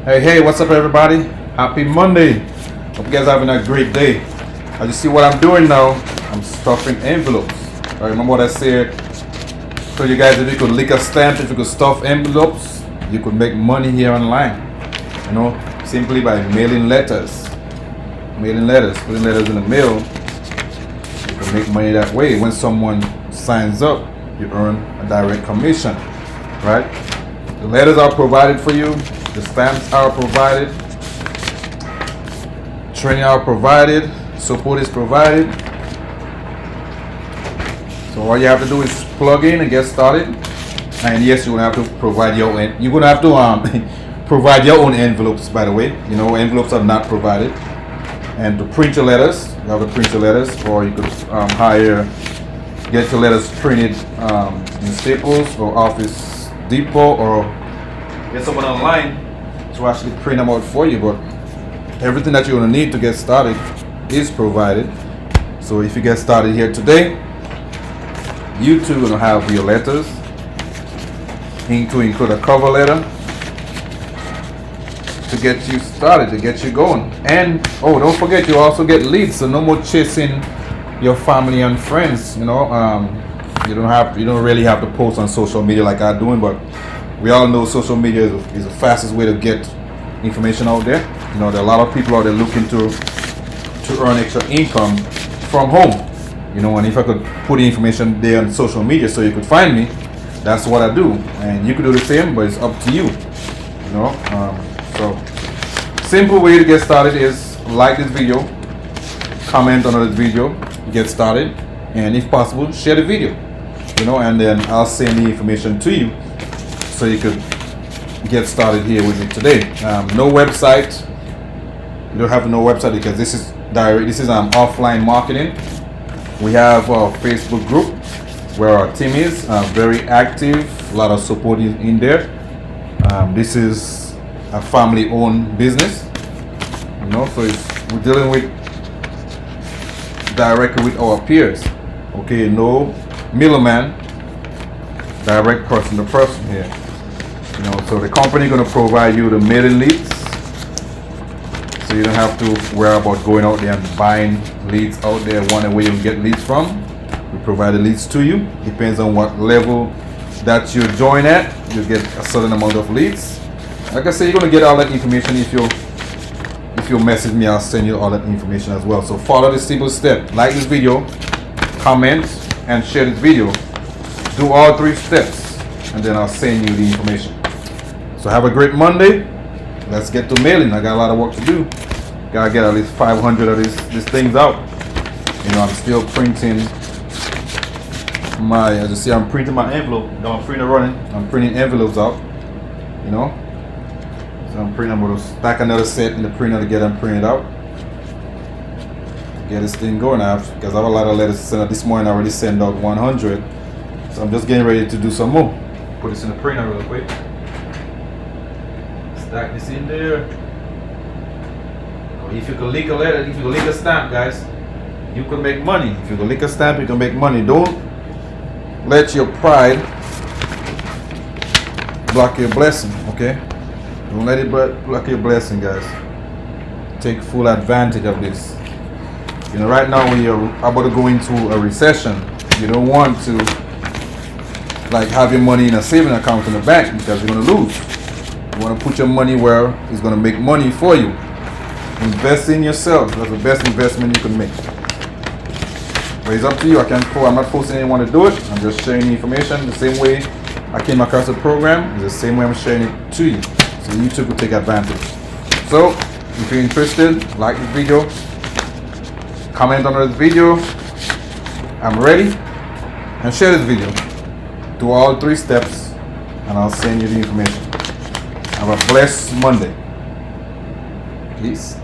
Hey, what's up, everybody? Happy Monday. Hope you guys are having a great day. As you see what I'm doing now, I'm stuffing envelopes. I remember what I said. So you guys, if you could lick a stamp, if you could stuff envelopes, you could make money here online. You know, simply by mailing letters. Putting letters in the mail. You can make money that way. When someone signs up, you earn a direct commission, right? The letters are provided for you. The stamps are provided. Training are provided. Support is provided. So all you have to do is plug in and get started. And yes, you're gonna have to provide your own. You're gonna have to provide your own envelopes. By the way, you know envelopes are not provided. And to print your letters, you have to print your letters, or you could get your letters printed in Staples or Office Depot, or get someone online to actually print them out for you. But everything that you're gonna need to get started is provided. So if you get started here today, you too gonna have your letters, to include a cover letter to get you started, to get you going. And oh, don't forget, you also get leads. So no more chasing your family and friends. You know, you don't really have to post on social media like I'm doing, but we all know social media is the fastest way to get information out there. You know, there are a lot of people out there looking to earn extra income from home. You know, and if I could put the information there on social media so you could find me, that's what I do. And you could do the same, but it's up to you. You know, so simple way to get started is like this video, comment on this video, get started, and if possible, share the video. You know, and then I'll send the information to you so you could get started here with me today. No website. You don't have no website because this is direct. This is offline marketing. We have a Facebook group where our team is very active. A lot of support in there. This is a family-owned business. You know, so we're dealing with directly with our peers. Okay, no middleman. Direct person to person here. You know, so the company gonna provide you the mailing leads, so you don't have to worry about going out there and buying leads out there, wondering where you can get leads from. We provide the leads to you. Depends on what level that you join at, you get a certain amount of leads. Like I said, you're gonna get all that information if you message me. I'll send you all that information as well. So follow this simple step: like this video, comment, and share this video. Do all 3 steps, and then I'll send you the information. So have a great Monday. Let's get to mailing. I got a lot of work to do. Gotta get at least 500 of these things out. You know, I'm still printing as you see, I'm printing my envelope. No, I'm running. I'm printing envelopes out. You know, so I'm printing. I'm gonna stack another set in the printer to get them printed out. Get this thing going now, because I have a lot of letters to send out. This morning I already sent out 100. So I'm just getting ready to do some more. Put this in the printer real quick. Stack this in there. If you can lick a letter, if you can lick a stamp, guys, you can make money. If you can lick a stamp, you can make money. Don't let your pride block your blessing, okay? Don't let it block your blessing, guys. Take full advantage of this. You know, right now when you're about to go into a recession, you don't want to like have your money in a saving account in the bank, because you're going to lose. You want to put your money where it's going to make money for you. Invest in yourself. That's the best investment you can make. But it's up to you. I'm not forcing anyone to do it. I'm just sharing the information the same way I came across the program. It's the same way I'm sharing it to you, so you too could take advantage. So if you're interested, like this video, comment on this video, I'm ready, and share this video. Do all 3 steps, and I'll send you the information. Have a blessed Monday. Peace.